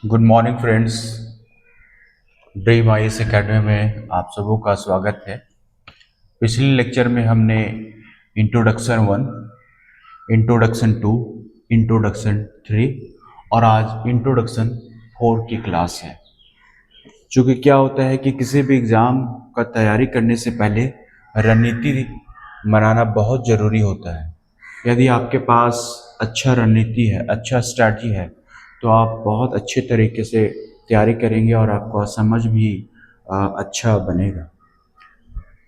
Good morning friends. Dream IAS academy में आप सबों का स्वागत है। पिछले लेक्चर में हमने इंट्रोडक्शन 1, इंट्रोडक्शन 2, इंट्रोडक्शन 3 और आज इंट्रोडक्शन 4 की क्लास है। चूँकि क्या होता है कि किसी भी एग्ज़ाम का तैयारी करने से पहले रणनीति बनाना बहुत ज़रूरी होता है। यदि आपके पास अच्छा रणनीति है, अच्छा स्ट्रैटेजी है, तो आप बहुत अच्छे तरीके से तैयारी करेंगे और आपका समझ भी अच्छा बनेगा।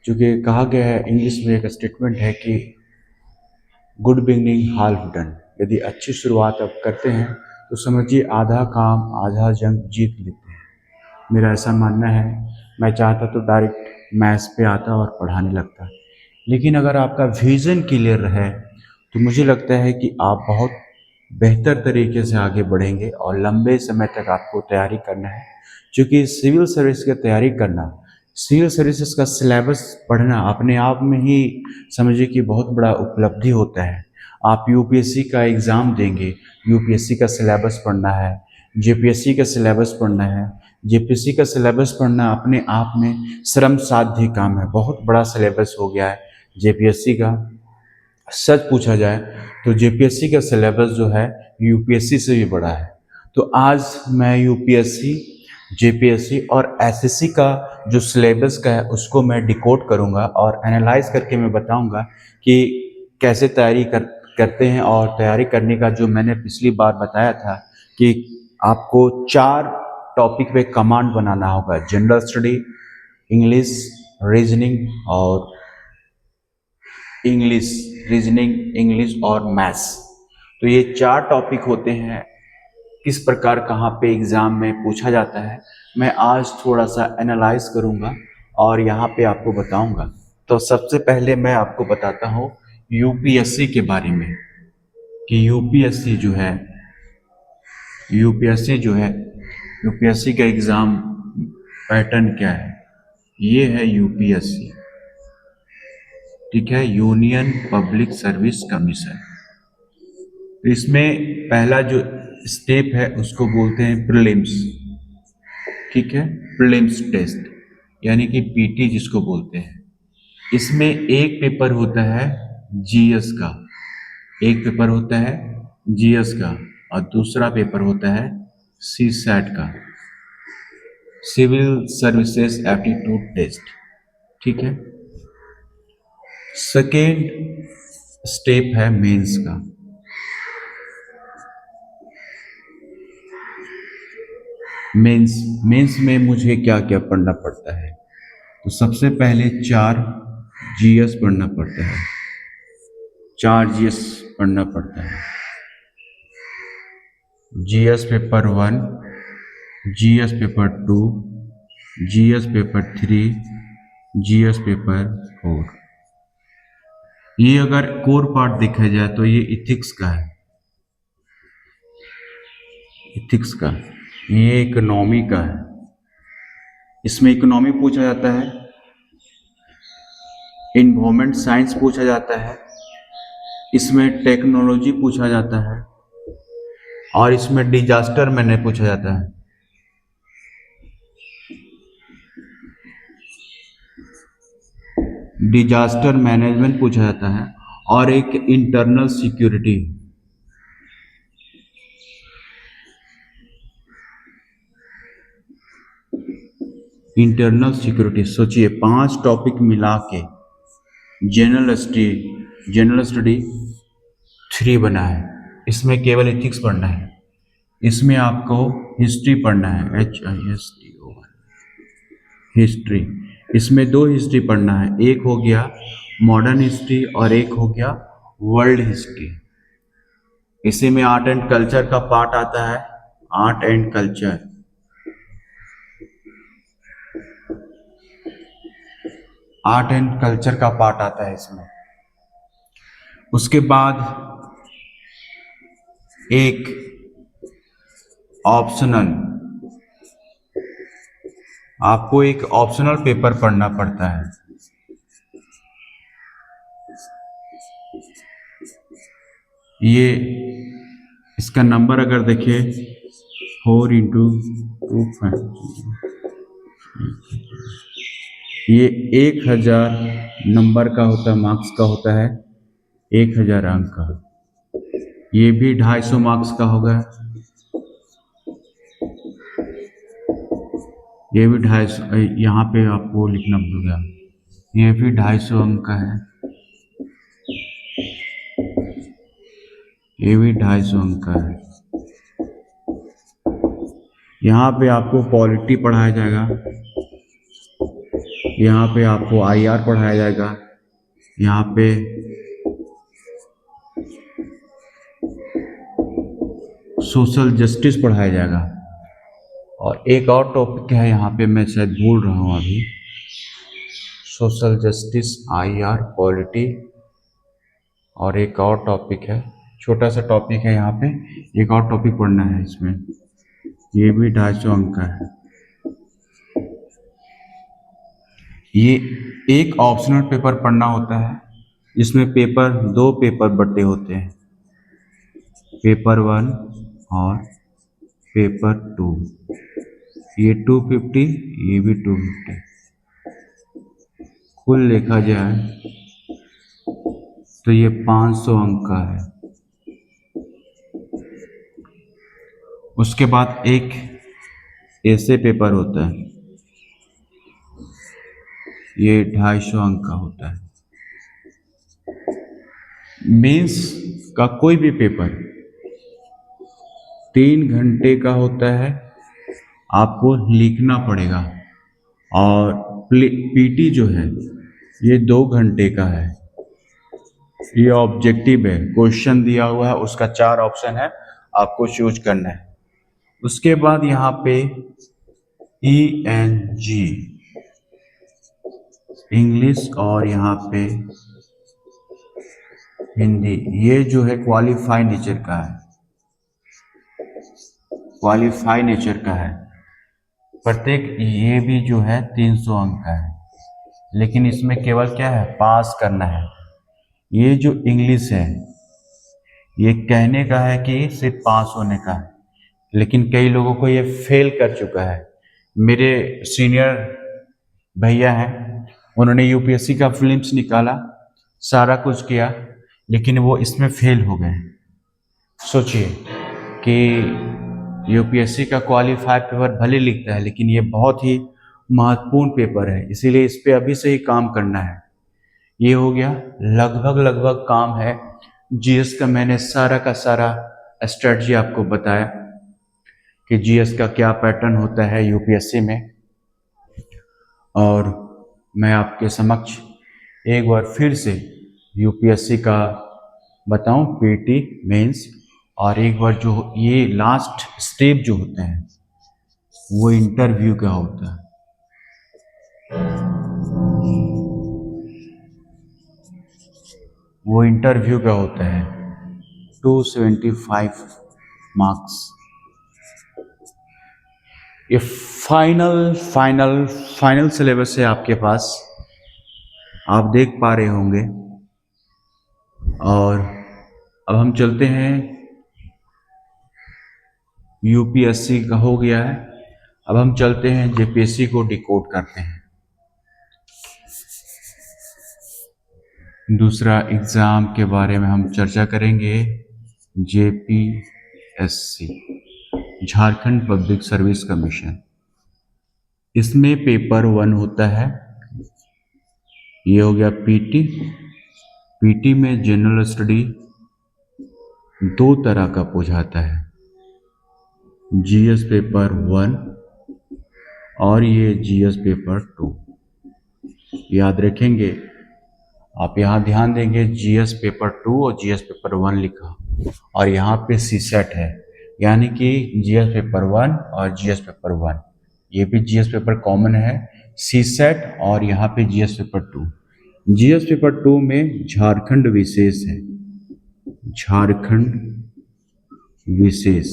क्योंकि कहा गया है, इंग्लिश में एक स्टेटमेंट है कि गुड बिगनिंग हाल्फ डन। यदि अच्छी शुरुआत आप करते हैं तो समझिए आधा काम आधा जंग जीत लेते हैं। मेरा ऐसा मानना है। मैं चाहता तो डायरेक्ट मैथ्स पे आता और पढ़ाने लगता, लेकिन अगर आपका विज़न क्लियर है तो मुझे लगता है कि आप बहुत बेहतर तरीके से आगे बढ़ेंगे और लंबे समय तक आपको तैयारी करना है। क्योंकि सिविल सर्विस की तैयारी करना, सिविल सर्विसेज का सिलेबस पढ़ना अपने आप में ही समझिए कि बहुत बड़ा उपलब्धि होता है। आप यूपीएससी का एग्ज़ाम देंगे, यूपीएससी का सिलेबस पढ़ना है, जेपीएससी का सिलेबस पढ़ना है। जेपीएससी का सिलेबस पढ़ना अपने आप में श्रम साध्य काम है, बहुत बड़ा सिलेबस हो गया है जेपीएससी का। सच पूछा जाए तो जेपीएससी का सिलेबस जो है यूपीएससी से भी बड़ा है। तो आज मैं यूपीएससी, जेपीएससी और एसएससी का जो सिलेबस का है उसको मैं डिकोड करूंगा और एनालाइज करके मैं बताऊंगा कि कैसे तैयारी करते हैं। और तैयारी करने का जो मैंने पिछली बार बताया था कि आपको 4 टॉपिक पे कमांड बनाना होगा: जनरल स्टडी, इंग्लिश, रीजनिंग और इंग्लिश, रीजनिंग, इंग्लिश और मैथ्स। तो ये 4 टॉपिक होते हैं। किस प्रकार कहाँ पे एग्ज़ाम में पूछा जाता है, मैं आज थोड़ा सा एनालाइज करूँगा और यहाँ पे आपको बताऊँगा। तो सबसे पहले मैं आपको बताता हूँ यूपीएससी के बारे में कि यूपीएससी का एग्ज़ाम पैटर्न क्या है। ये है यूपीएससी, ठीक है, यूनियन पब्लिक सर्विस कमीशन। तो इसमें पहला जो स्टेप है उसको बोलते हैं प्रीलिम्स, ठीक है, प्रीलिम्स टेस्ट यानी कि पीटी जिसको बोलते हैं। इसमें एक पेपर होता है जीएस का, एक पेपर होता है जीएस का और दूसरा पेपर होता है सीसैट का, सिविल सर्विसेज एप्टीट्यूड टेस्ट, ठीक है। सेकेंड स्टेप है मेंस का। मेंस में मुझे क्या क्या पढ़ना पड़ता है, तो सबसे पहले 4 जीएस पढ़ना पड़ता है, 4 जीएस पढ़ना पड़ता है। GS paper 1, GS paper 2, GS paper 3, GS paper 4। ये अगर कोर पार्ट देखा जाए तो ये इथिक्स का है, इथिक्स का। ये इकोनॉमी का है, इसमें इकोनॉमी पूछा जाता है, इन्वायरमेंट साइंस पूछा जाता है, इसमें टेक्नोलॉजी पूछा जाता है और इसमें डिजास्टर मैंने पूछा जाता है। डिजास्टर मैनेजमेंट पूछा जाता है और एक इंटरनल सिक्योरिटी। इंटरनल सिक्योरिटी सोचिए 5 टॉपिक मिला के जनरल स्टडी 3 बना है। इसमें केवल एथिक्स पढ़ना है, इसमें आपको हिस्ट्री पढ़ना है, HISTO, हिस्ट्री। इसमें 2 हिस्ट्री पढ़ना है, एक हो गया मॉडर्न हिस्ट्री और एक हो गया वर्ल्ड हिस्ट्री। इसी में आर्ट एंड कल्चर का पार्ट आता है, art and culture. Art and culture का पार्ट आता है इसमें। उसके बाद एक ऑप्शनल, आपको एक ऑप्शनल पेपर पढ़ना पड़ता है। ये इसका नंबर अगर देखिए 4 इंटू 2 ये 1000 नंबर का होता है, मार्क्स का होता है, 1000 अंक का। ये भी 250 मार्क्स का होगा, ये भी 250। यहाँ पे आपको लिखना भूल गया, ये भी 250 अंक का है, ये भी 250 अंक का है। यहाँ पे आपको पॉलिटी पढ़ाया जाएगा, यहाँ पे आपको आईआर पढ़ाया जाएगा, यहाँ पे सोशल जस्टिस पढ़ाया जाएगा, और एक और टॉपिक है यहाँ पे, मैं शायद भूल रहा हूँ अभी, सोशल जस्टिस, आईआर, पॉलिटी, और एक और टॉपिक है, छोटा सा टॉपिक है यहाँ पे, एक और टॉपिक पढ़ना है इसमें, ये भी 250 अंक का है। ये एक ऑप्शनल पेपर पढ़ना होता है, इसमें दो पेपर बटे होते हैं, पेपर 1 और पेपर 2। ये 250, ये भी 250। कुल देखा जाए तो ये 500 अंक का है। उसके बाद एक ऐसे पेपर होता है, ये 250 अंक का होता है। मेंस का कोई भी पेपर 3 घंटे का होता है, आपको लिखना पड़ेगा, और पीटी जो है ये 2 घंटे का है। ये ऑब्जेक्टिव है, क्वेश्चन दिया हुआ है, उसका 4 ऑप्शन है, आपको चूज करना है। उसके बाद यहाँ पे ENG इंग्लिश, और यहाँ पे हिंदी, ये जो है क्वालिफाई नेचर का है, क्वालिफाई नेचर का है। प्रत्येक ये भी जो है 300 अंक का है, लेकिन इसमें केवल क्या है, पास करना है। ये जो इंग्लिश है ये कहने का है कि सिर्फ पास होने का है, लेकिन कई लोगों को ये फेल कर चुका है। मेरे सीनियर भैया हैं, उन्होंने यूपीएससी का फिल्म्स निकाला, सारा कुछ किया, लेकिन वो इसमें फेल हो गए। सोचिए कि यूपीएससी का क्वालिफाई पेपर भले लिखता है, लेकिन ये बहुत ही महत्वपूर्ण पेपर है, इसीलिए इस पे अभी से ही काम करना है। ये हो गया, लगभग काम है। जीएस का मैंने सारा का सारा स्ट्रेटजी आपको बताया कि जीएस का क्या पैटर्न होता है यूपीएससी में, और मैं आपके समक्ष एक बार फिर से यूपीएससी का बताऊं, पीटी, मेंस, और एक बार जो ये लास्ट स्टेप जो होते हैं वो इंटरव्यू का होता है। वो इंटरव्यू का होता है 275 मार्क्स। ये फाइनल सिलेबस है आपके पास, आप देख पा रहे होंगे। और अब हम चलते हैं, यूपीएससी का हो गया है, अब हम चलते हैं जेपीएससी को डिकोड करते हैं। दूसरा एग्जाम के बारे में हम चर्चा करेंगे, JPSC, Jharkhand public service commission. इसमें पेपर 1 होता है, ये हो गया पीटी। पीटी में जनरल स्टडी 2 तरह का पूछाता है, जीएस पेपर 1 और ये जीएस पेपर 2। याद रखेंगे, आप यहाँ ध्यान देंगे, जीएस पेपर 2 और जीएस पेपर 1 लिखा, और यहाँ पे सीसेट है, यानी कि जीएस पेपर 1 और जीएस पेपर 1, ये भी जीएस पेपर कॉमन है, सीसेट, और यहाँ पे जीएस पेपर 2। जीएस पेपर 2 में झारखंड विशेष है, झारखंड विशेष।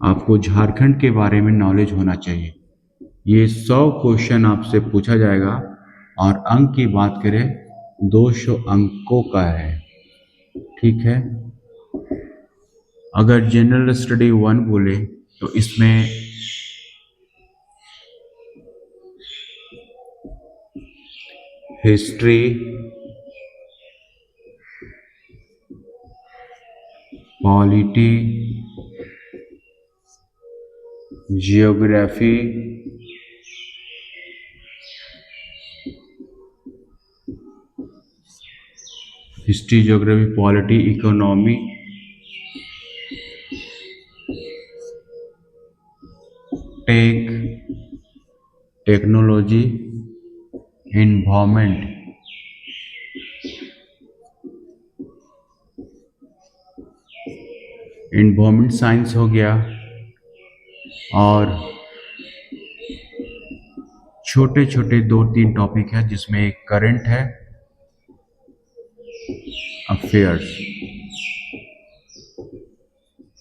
आपको झारखंड के बारे में नॉलेज होना चाहिए। ये 100 क्वेश्चन आपसे पूछा जाएगा, और अंक की बात करें 200 अंकों का है, ठीक है। अगर जनरल स्टडी 1 बोले तो इसमें history, polity, geography, history, geography, polity, economy, technology, environment, science हो गया, और छोटे छोटे 2-3 टॉपिक है जिसमें एक करंट है, अफेयर्स,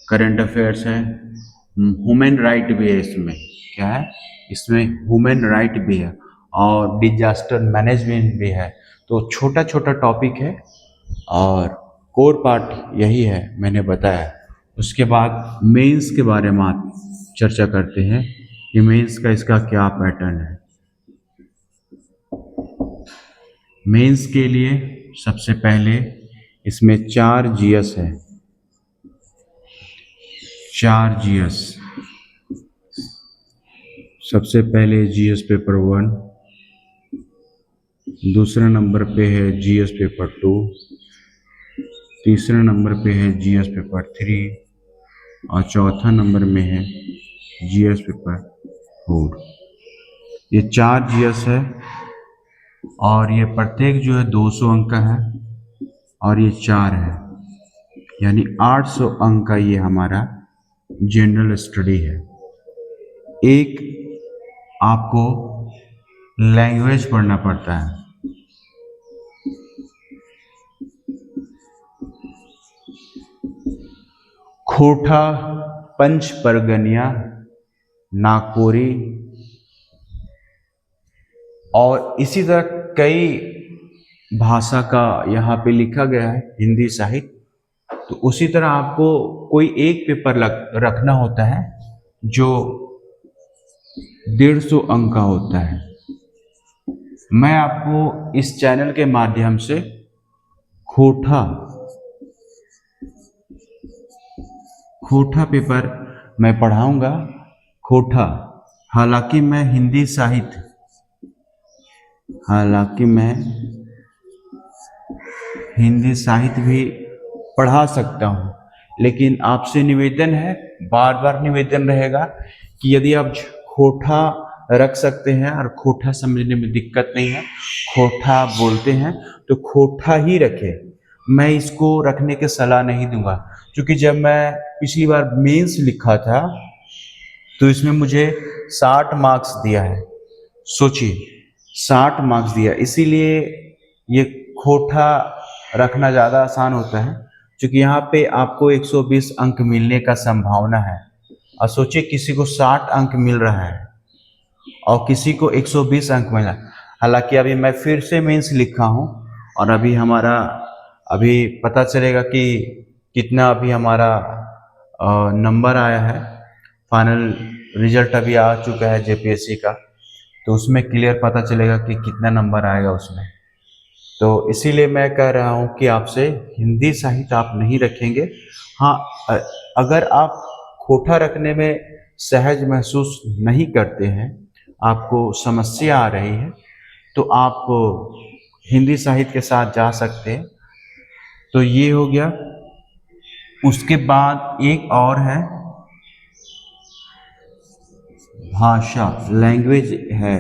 करंट अफेयर्स है, ह्यूमन राइट भी है इसमें। क्या है इसमें? ह्यूमन राइट भी है और डिजास्टर मैनेजमेंट भी है। तो छोटा छोटा टॉपिक है और कोर पार्ट यही है मैंने बताया। उसके बाद मेंस के बारे में आप चर्चा करते हैं कि मेंस का इसका क्या पैटर्न है। मेंस के लिए सबसे पहले इसमें 4 जीएस है, 4 जीएस। सबसे पहले जीएस पेपर 1, दूसरा नंबर पे है जीएस पेपर 2, तीसरा नंबर पे है जीएस पेपर 3 और चौथा नंबर में है जीएस पेपर 4। ये 4 जीएस है और ये प्रत्येक जो है 200 अंक का है और ये 4 है, यानी 800 अंक का ये हमारा जनरल स्टडी है। एक आपको लैंग्वेज पढ़ना पड़ता है। खोटा, पंच परगनिया, नागपुरी और इसी तरह कई भाषा का यहाँ पे लिखा गया है हिंदी साहित्य। तो उसी तरह आपको कोई एक पेपर रखना होता है जो 150 अंक का होता है। मैं आपको इस चैनल के माध्यम से खोटा पेपर मैं पढ़ाऊंगा। खोटा, हालांकि मैं हिंदी साहित्य भी पढ़ा सकता हूँ, लेकिन आपसे निवेदन है, बार बार निवेदन रहेगा कि यदि आप खोटा रख सकते हैं और खोटा समझने में दिक्कत नहीं है, खोटा बोलते हैं तो खोटा ही रखें। मैं इसको रखने की सलाह नहीं दूंगा, क्योंकि जब मैं पिछली बार मेंस लिखा था तो इसमें मुझे 60 मार्क्स दिया है। सोचिए, 60 मार्क्स दिया, इसीलिए ये खोटा रखना ज़्यादा आसान होता है, क्योंकि यहाँ पे आपको 120 अंक मिलने का संभावना है। और सोचिए किसी को 60 अंक मिल रहा है और किसी को 120 अंक मिला। हालांकि अभी मैं फिर से मेंस लिखा हूँ और अभी पता चलेगा कि कितना अभी हमारा नंबर आया है। फाइनल रिजल्ट अभी आ चुका है जेपीएससी का, तो उसमें क्लियर पता चलेगा कि कितना नंबर आएगा उसमें। तो इसीलिए मैं कह रहा हूँ कि आपसे हिंदी साहित्य आप नहीं रखेंगे। हाँ, अगर आप खोटा रखने में सहज महसूस नहीं करते हैं, आपको समस्या आ रही है, तो आप हिंदी साहित्य के साथ जा सकते हैं। तो ये हो गया। उसके बाद एक और है भाषा, लैंग्वेज है।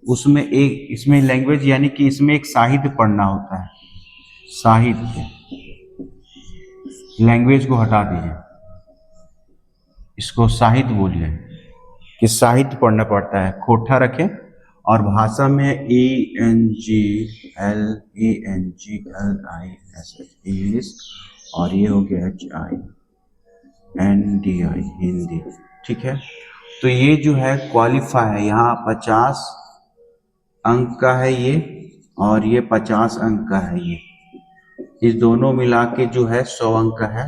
इसमें लैंग्वेज यानी कि इसमें एक साहित्य पढ़ना होता है। साहित्य, लैंग्वेज को हटा दीजिए, इसको साहित्य बोलिए कि साहित्य पढ़ना पड़ता है। खोटा रखें और भाषा में ENGLENGLIS इंग्लिश और ये हो गया HINDI हिंदी। ठीक है, तो ये जो है क्वालिफाई है, यहाँ 50 अंक का है ये और ये 50 अंक का है। ये इस दोनों मिला के जो है 100 अंक का है।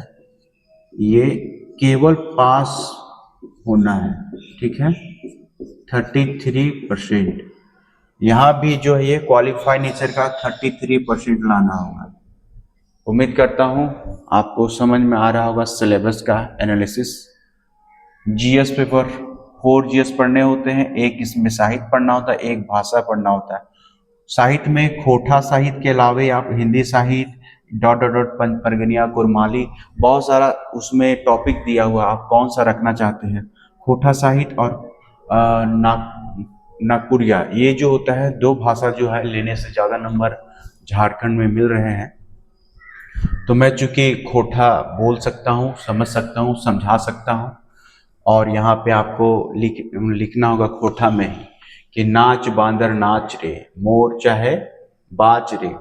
ये केवल पास होना है, ठीक है, 33%। यहाँ भी जो है ये क्वालिफाई नेचर का 33% लाना होगा। उम्मीद करता हूँ आपको समझ में आ रहा होगा सिलेबस का एनालिसिस। जीएस पेपर 4 जीएस पढ़ने होते हैं, एक इसमें साहित्य पढ़ना होता है, एक भाषा पढ़ना होता है। साहित्य में खोटा साहित्य के अलावे आप हिंदी साहित्य डॉट डॉट डॉट पंच परगनिया कुरमाली बहुत सारा उसमें टॉपिक दिया हुआ, आप कौन सा रखना चाहते हैं। खोटा साहित्य और नागपुरिया, ये जो होता है दो भाषा जो है लेने से ज़्यादा नंबर झारखंड में मिल रहे हैं। तो मैं चूंकि खोटा बोल सकता हूँ, समझ सकता हूँ, समझा सकता हूँ, और यहाँ पे आपको लिखना होगा खोटा में कि नाच बांदर नाच रे, मोर चाहे बाच रे,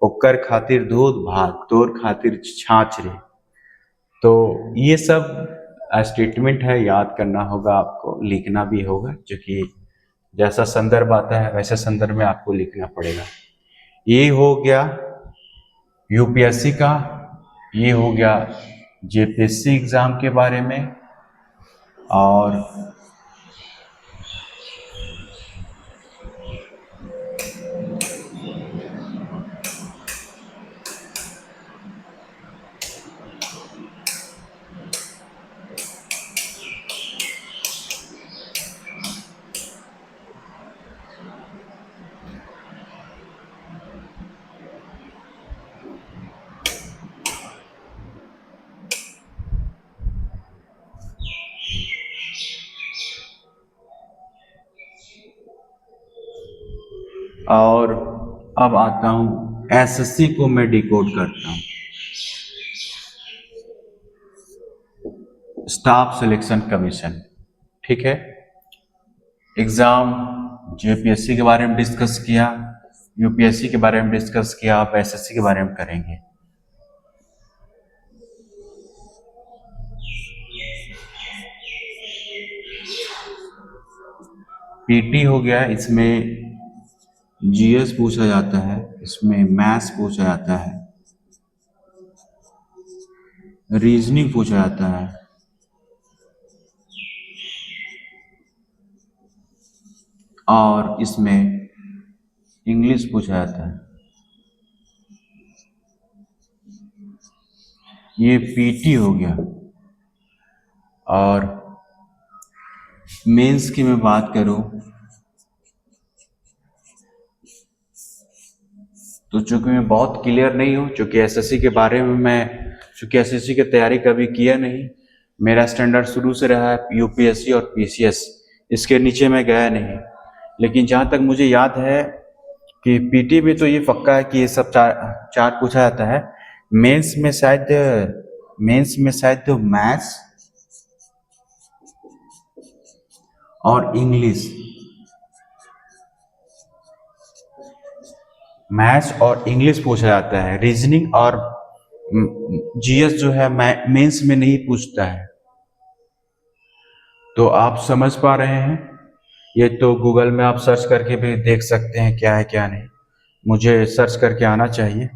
ओकर खातिर दूध भात तोर खातिर छाछ रे। तो ये सब स्टेटमेंट है, याद करना होगा आपको, लिखना भी होगा, क्योंकि जैसा संदर्भ आता है वैसे संदर्भ में आपको लिखना पड़ेगा। ये हो गया यूपीएससी का, ये हो गया जेपीएससी एग्जाम के बारे में। और अब आता हूं एसएससी को मैं डिकोड करता हूं। स्टाफ सिलेक्शन कमीशन, ठीक है। एग्जाम जेपीएससी के बारे में डिस्कस किया, यूपीएससी के बारे में डिस्कस किया, आप एसएससी के बारे में करेंगे। पीटी हो गया, इसमें जीएस पूछा जाता है, इसमें मैथ्स पूछा जाता है, रीजनिंग पूछा जाता है, और इसमें इंग्लिश पूछा जाता है। ये पीटी हो गया। और मेंस की मैं बात करूं तो चूंकि मैं बहुत क्लियर नहीं हूं, चूंकि एसएससी के बारे में चूंकि एसएससी की तैयारी कभी किया नहीं, मेरा स्टैंडर्ड शुरू से रहा है यूपीएससी और पीसीएस, इसके नीचे मैं गया नहीं। लेकिन जहां तक मुझे याद है कि पीटी में तो ये पक्का है कि ये सब चार पूछा जाता है। मेंस में शायद मैथ्स और इंग्लिश, मैथ्स और इंग्लिश पूछा जाता है। रीजनिंग और जीएस जो है मेंस में नहीं पूछता है। तो आप समझ पा रहे हैं, ये तो गूगल में आप सर्च करके भी देख सकते हैं क्या है क्या नहीं, मुझे सर्च करके आना चाहिए।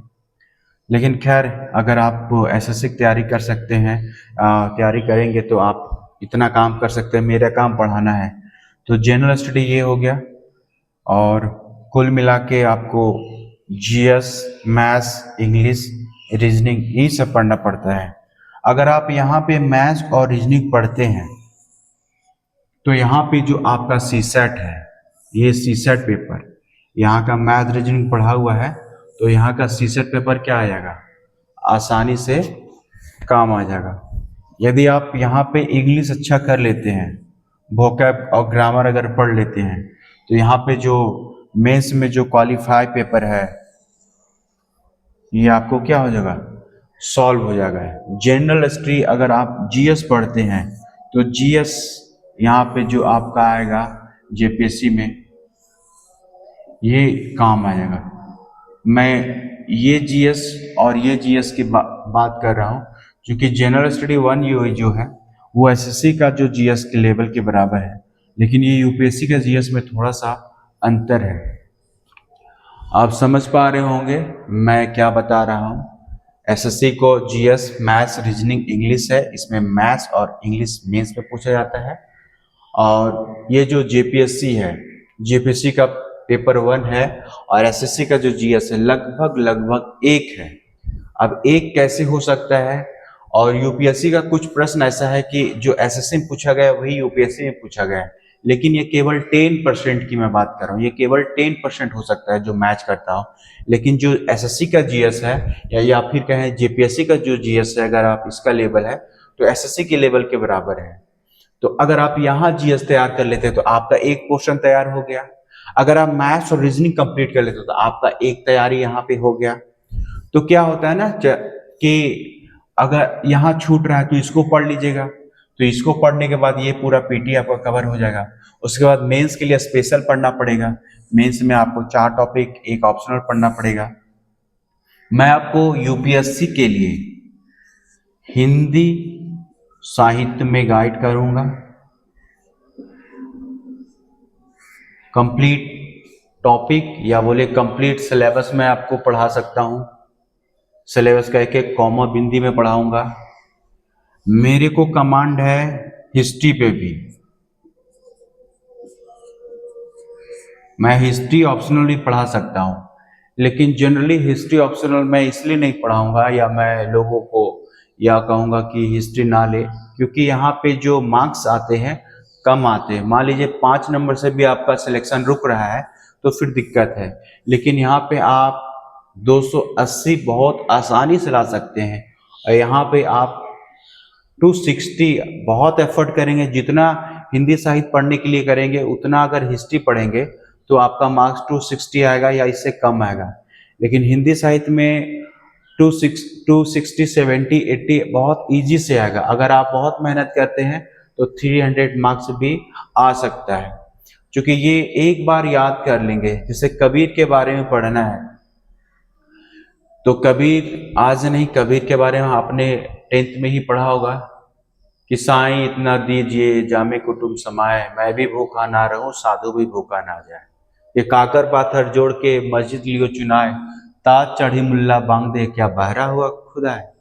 लेकिन खैर, अगर आप एसएससी की तैयारी कर सकते हैं, तैयारी करेंगे तो आप इतना काम कर सकते हैं, मेरा काम पढ़ाना है। तो जनरल स्टडी ये हो गया, और कुल मिला के आपको जीएस, मैथ्स, इंग्लिश, रीजनिंग ये सब पढ़ना पड़ता है। अगर आप यहाँ पे मैथ्स और रीजनिंग पढ़ते हैं तो यहाँ पे जो आपका सीसेट है, ये सीसेट पेपर, यहाँ का मैथ रीजनिंग पढ़ा हुआ है, तो यहाँ का सीसेट पेपर क्या आ जाएगा, आसानी से काम आ जाएगा। यदि आप यहाँ पे इंग्लिश अच्छा कर लेते हैं, वोकैब और ग्रामर अगर पढ़ लेते हैं, तो यहाँ पे जो मेंस में जो क्वालिफाई पेपर है ये आपको क्या हो जाएगा, सॉल्व हो जाएगा। जनरल हिस्ट्री अगर आप जीएस पढ़ते हैं तो जीएस यहाँ पे जो आपका आएगा जेपीएससी में ये काम आएगा। मैं ये जीएस और ये जीएस की बात कर रहा हूँ, क्योंकि जनरल स्टडी 1 ये जो है वो एसएससी का जो जीएस के लेवल के बराबर है, लेकिन ये यूपीएससी का जीएस में थोड़ा सा अंतर है। आप समझ पा रहे होंगे मैं क्या बता रहा हूँ। एसएससी को जीएस, मैथ्स, रीजनिंग, इंग्लिश है। इसमें मैथ्स और इंग्लिश मेंस में पूछा जाता है। और ये जो जेपीएससी है, जेपीएससी का पेपर 1 है और एसएससी का जो जीएस है लगभग एक है। अब एक कैसे हो सकता है? और यूपीएससी का कुछ प्रश्न ऐसा है कि जो एसएससी में पूछा गया वही यूपीएससी में पूछा गया है, लेकिन ये केवल 10% की मैं बात कर रहा हूँ। ये केवल 10% हो सकता है जो मैच करता हो, लेकिन जो एसएससी का जीएस है या फिर कहें जेपीएससी का जो जीएस है, अगर आप इसका लेवल है तो एसएससी के लेवल के बराबर है। तो अगर आप यहाँ जीएस तैयार कर लेते तो आपका एक पोर्शन तैयार हो गया। अगर आप मैथ्स और रीजनिंग कंप्लीट कर लेते तो आपका एक तैयारी यहाँ पे हो गया। तो क्या होता है ना कि अगर यहाँ छूट रहा है तो इसको पढ़ लीजिएगा, तो इसको पढ़ने के बाद ये पूरा पीटी आपका कवर हो जाएगा। उसके बाद मेंस के लिए स्पेशल पढ़ना पड़ेगा। मेंस में आपको 4 टॉपिक, एक ऑप्शनल पढ़ना पड़ेगा। मैं आपको यूपीएससी के लिए हिंदी साहित्य में गाइड करूंगा। कंप्लीट टॉपिक या बोले कंप्लीट सिलेबस में आपको पढ़ा सकता हूं। सिलेबस का एक एक कॉमा बिंदी में पढ़ाऊंगा। मेरे को कमांड है हिस्ट्री पे भी। मैं हिस्ट्री ऑप्शनल भी पढ़ा सकता हूं, लेकिन जनरली हिस्ट्री ऑप्शनल मैं इसलिए नहीं पढ़ाऊंगा या मैं लोगों को या कहूंगा कि हिस्ट्री ना ले, क्योंकि यहाँ पे जो मार्क्स आते हैं कम आते हैं। मान लीजिए 5 नंबर से भी आपका सिलेक्शन रुक रहा है तो फिर दिक्कत है, लेकिन यहाँ पे आप 280 बहुत आसानी से ला सकते हैं। और यहाँ पे आप 260 बहुत एफर्ट करेंगे, जितना हिंदी साहित्य पढ़ने के लिए करेंगे उतना अगर हिस्ट्री पढ़ेंगे तो आपका मार्क्स 260 आएगा या इससे कम आएगा। लेकिन हिंदी साहित्य में 260, 70, 80 बहुत इजी से आएगा। अगर आप बहुत मेहनत करते हैं तो 300 मार्क्स भी आ सकता है, क्योंकि ये एक बार याद कर लेंगे। जैसे कबीर के बारे में पढ़ना है तो कबीर आज नहीं, कबीर के बारे में आपने 10th में ही पढ़ा होगा कि साईं इतना दीजिए जामे कुटुंब समाए, मैं भी भूखा ना रहूं साधु भी भूखा ना जाए। ये काकर पाथर जोड़ के मस्जिद लियो चुनाए, ताज चढ़ी मुल्ला बांग दे क्या बहरा हुआ खुदा है।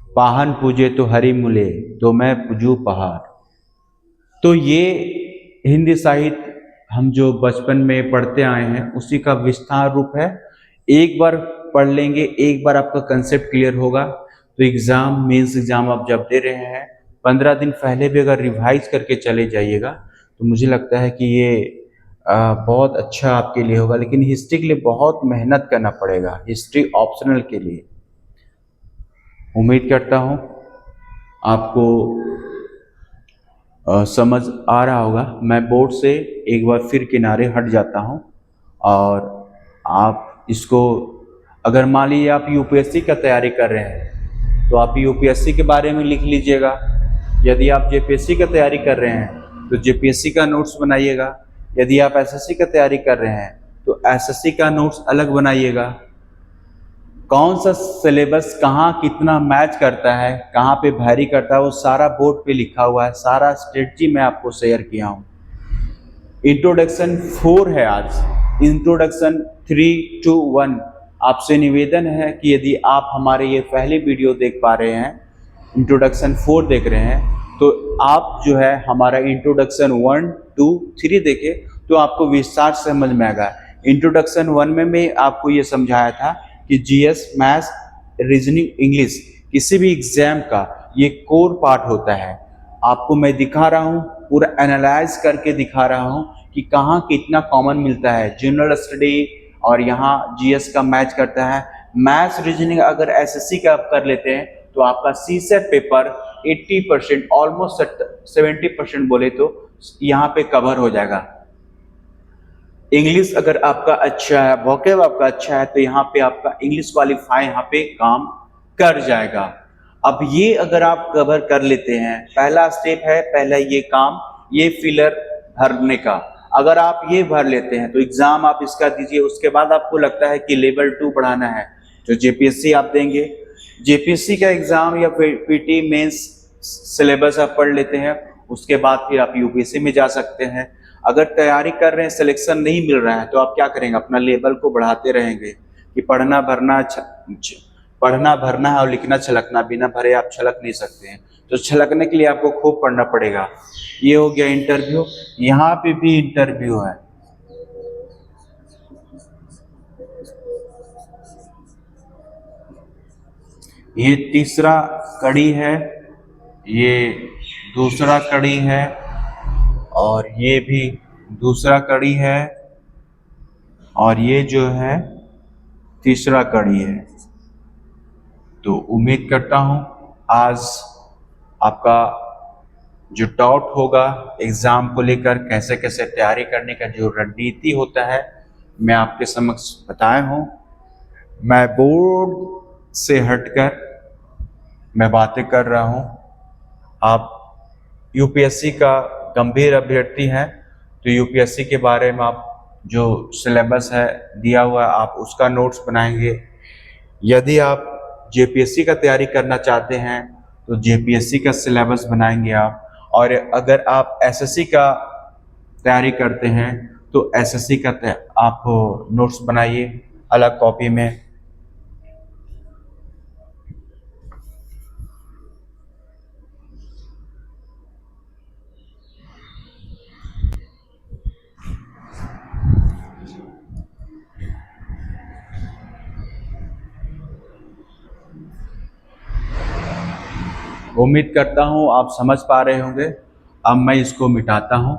पाहन पूजे तो हरि मुले तो मैं पूजू पहाड़। तो ये हिंदी साहित्य हम जो बचपन में पढ़ते आए हैं उसी का विस्तार रूप है। एक बार पढ़ लेंगे, एक बार आपका कंसेप्ट क्लियर होगा तो एग्जाम, मेंस एग्जाम आप जब दे रहे हैं 15 दिन पहले भी अगर रिवाइज करके चले जाइएगा तो मुझे लगता है कि ये बहुत अच्छा आपके लिए होगा। लेकिन हिस्ट्री के लिए बहुत मेहनत करना पड़ेगा, हिस्ट्री ऑप्शनल के लिए। उम्मीद करता हूँ आपको समझ आ रहा होगा। मैं बोर्ड से एक बार फिर किनारे हट जाता हूँ और आप इसको, अगर मान लीजिए आप यूपीएससी का तैयारी कर रहे हैं तो आप यूपीएससी के बारे में लिख लीजिएगा। यदि आप जेपीएससी का तैयारी कर रहे हैं तो जेपीएससी का नोट्स बनाइएगा। यदि आप एसएससी का तैयारी कर रहे हैं तो एसएससी का नोट्स अलग बनाइएगा। कौन सा सिलेबस कहाँ कितना मैच करता है, कहाँ पे वैरी करता है, वो सारा बोर्ड पे लिखा हुआ है। सारा स्ट्रेटजी मैं आपको शेयर किया हूँ। इंट्रोडक्शन 4 है आज, इंट्रोडक्शन 3, 2, 1। आपसे निवेदन है कि यदि आप हमारे ये पहले वीडियो देख पा रहे हैं, इंट्रोडक्शन 4 देख रहे हैं, तो आप जो है हमारा इंट्रोडक्शन 1, 2, 3 देखें तो आपको विस्तार से समझ में आएगा। इंट्रोडक्शन 1 में मैं आपको ये समझाया था कि जीएस, मैथ्स, रीजनिंग, इंग्लिश किसी भी एग्जाम का ये कोर पार्ट होता है। आपको मैं दिखा रहा हूँ, पूरा एनालाइज करके दिखा रहा हूँ कि कहाँ कितना कॉमन मिलता है। जनरल स्टडी और यहाँ जीएस का मैच करता है। मैथ्स, रीजनिंग अगर एसएससी का आप कर लेते हैं तो आपका सीसेट पेपर 80%, ऑलमोस्ट 70% बोले तो यहाँ पे कवर हो जाएगा। इंग्लिश अगर आपका अच्छा है, वोकैब आपका अच्छा है, तो यहाँ पे आपका इंग्लिश क्वालिफाई यहाँ पे काम कर जाएगा। अब ये अगर आप कवर कर लेते हैं, पहला स्टेप है, पहला ये काम, ये फिलर भरने का। अगर आप ये भर लेते हैं तो एग्जाम आप इसका दीजिए। उसके बाद आपको लगता है कि लेवल 2 पढ़ाना है तो जेपीएससी आप देंगे। जेपीएससी का एग्जाम या पीटी मेंस सिलेबस आप पढ़ लेते हैं, उसके बाद फिर आप यूपीएससी में जा सकते हैं। अगर तैयारी कर रहे हैं, सिलेक्शन नहीं मिल रहा है तो आप क्या करेंगे, अपना लेवल को बढ़ाते रहेंगे कि पढ़ना भरना पढ़ना भरना है और लिखना छलकना, बिना भरे आप छलक नहीं सकते हैं। तो छलकने के लिए आपको खूब पढ़ना पड़ेगा। ये हो गया इंटरव्यू। यहाँ पे भी इंटरव्यू है। ये तीसरा कड़ी है, ये दूसरा कड़ी है, और ये भी दूसरा कड़ी है, और ये जो है तीसरा कड़ी है। तो उम्मीद करता हूँ आज आपका जो डाउट होगा एग्ज़ाम को लेकर, कैसे कैसे तैयारी करने का जो रणनीति होता है, मैं आपके समक्ष बताया हूँ। मैं बोर्ड से हटकर मैं बातें कर रहा हूँ। आप यूपीएससी का गंभीर अभ्यर्थी हैं तो यूपीएससी के बारे में आप जो सिलेबस है दिया हुआ है आप उसका नोट्स बनाएंगे। यदि आप जेपीएससी का तैयारी करना चाहते हैं तो जेपीएससी का सिलेबस बनाएंगे आप। और अगर आप एसएससी का तैयारी करते हैं तो एसएससी का आप नोट्स बनाइए अलग कॉपी में। उम्मीद करता हूँ आप समझ पा रहे होंगे। अब मैं इसको मिटाता हूँ।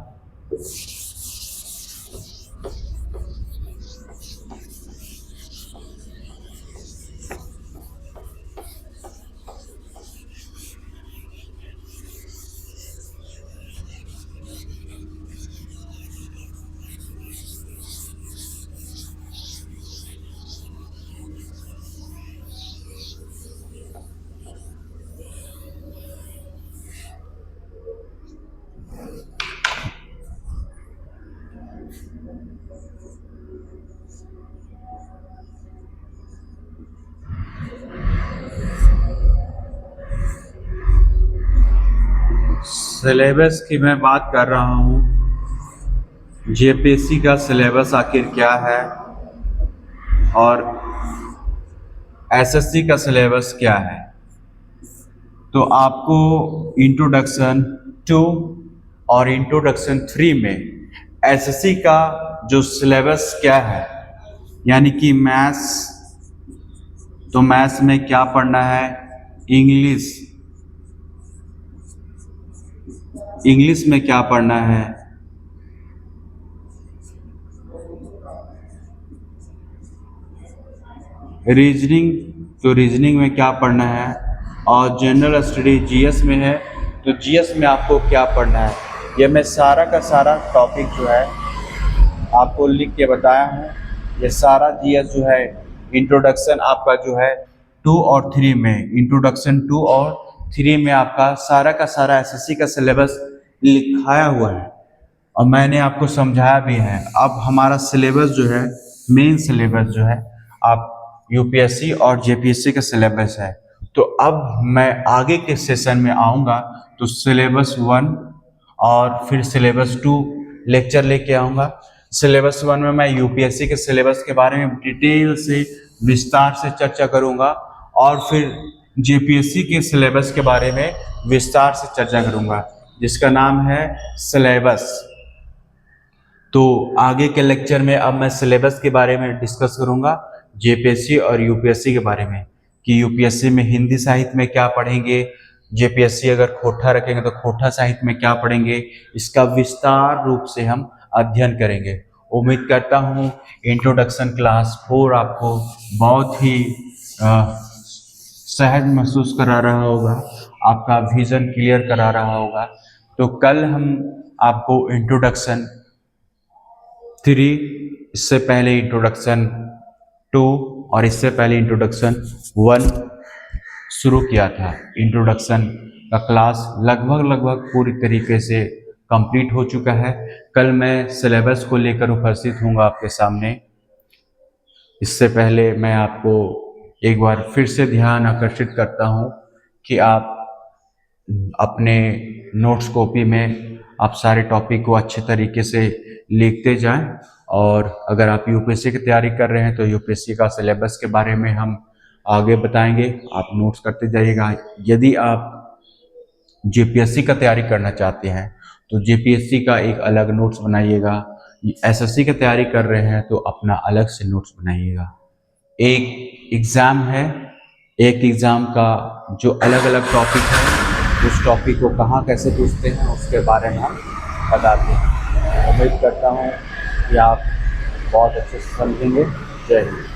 सिलेबस की मैं बात कर रहा हूँ। जेपीएससी का सिलेबस आखिर क्या है और एसएससी का सिलेबस क्या है। तो आपको इंट्रोडक्शन 2 और इंट्रोडक्शन 3 में एसएससी का जो सिलेबस क्या है, यानी कि मैथ्स, तो मैथ्स में क्या पढ़ना है, इंग्लिश में क्या पढ़ना है, रीजनिंग, तो रीजनिंग में क्या पढ़ना है, और जनरल स्टडी जीएस में है तो जीएस में आपको क्या पढ़ना है। ये मैं सारा का सारा टॉपिक जो है आपको लिख के बताया हूँ। ये सारा जीएस जो है इंट्रोडक्शन आपका जो है 2 और 3 में, इंट्रोडक्शन 2 और 3 में आपका सारा का सारा एसएससी का सिलेबस लिखाया हुआ है और मैंने आपको समझाया भी है। अब हमारा सिलेबस जो है, मेन सिलेबस जो है आप यूपीएससी और जेपीएससी का सिलेबस है। तो अब मैं आगे के सेशन में आऊँगा तो सिलेबस 1 और फिर सिलेबस 2 लेक्चर लेके आऊँगा। सिलेबस 1 में मैं यूपीएससी के सिलेबस के बारे में डिटेल से विस्तार से चर्चा करूँगा और फिर जेपीएससी के सिलेबस के बारे में विस्तार से चर्चा करूँगा, जिसका नाम है सिलेबस। तो आगे के लेक्चर में अब मैं सिलेबस के बारे में डिस्कस करूँगा, जेपीएससी और यूपीएससी के बारे में, कि यूपीएससी में हिंदी साहित्य में क्या पढ़ेंगे, जेपीएससी अगर खोटा रखेंगे तो खोटा साहित्य में क्या पढ़ेंगे, इसका विस्तार रूप से हम अध्ययन करेंगे। उम्मीद करता हूँ इंट्रोडक्शन क्लास 4 आपको बहुत ही सहज महसूस करा रहा होगा, आपका विजन क्लियर करा रहा होगा। तो कल हम आपको इंट्रोडक्शन 3, इससे पहले इंट्रोडक्शन 2 और इससे पहले इंट्रोडक्शन 1 शुरू किया था। इंट्रोडक्शन का क्लास लगभग पूरी तरीके से कंप्लीट हो चुका है। कल मैं सिलेबस को लेकर उपस्थित हूँगा आपके सामने। इससे पहले मैं आपको एक बार फिर से ध्यान आकर्षित करता हूँ कि आप अपने नोट्स कॉपी में आप सारे टॉपिक को अच्छे तरीके से लिखते जाएं। और अगर आप यूपीएससी की तैयारी कर रहे हैं तो यूपीएससी का सिलेबस के बारे में हम आगे बताएंगे, आप नोट्स करते जाइएगा। यदि आप जेपीएससी का तैयारी करना चाहते हैं तो जेपीएससी का एक अलग नोट्स बनाइएगा। एसएससी की तैयारी कर रहे हैं तो अपना अलग से नोट्स बनाइएगा। एक एग्ज़ाम है, एक एग्ज़ाम का जो अलग अलग टॉपिक है, उस टॉपिक को कहाँ कैसे पूछते हैं उसके बारे में हम बताते हैं। उम्मीद करता हूँ कि आप बहुत अच्छे से समझेंगे। जय हिंद।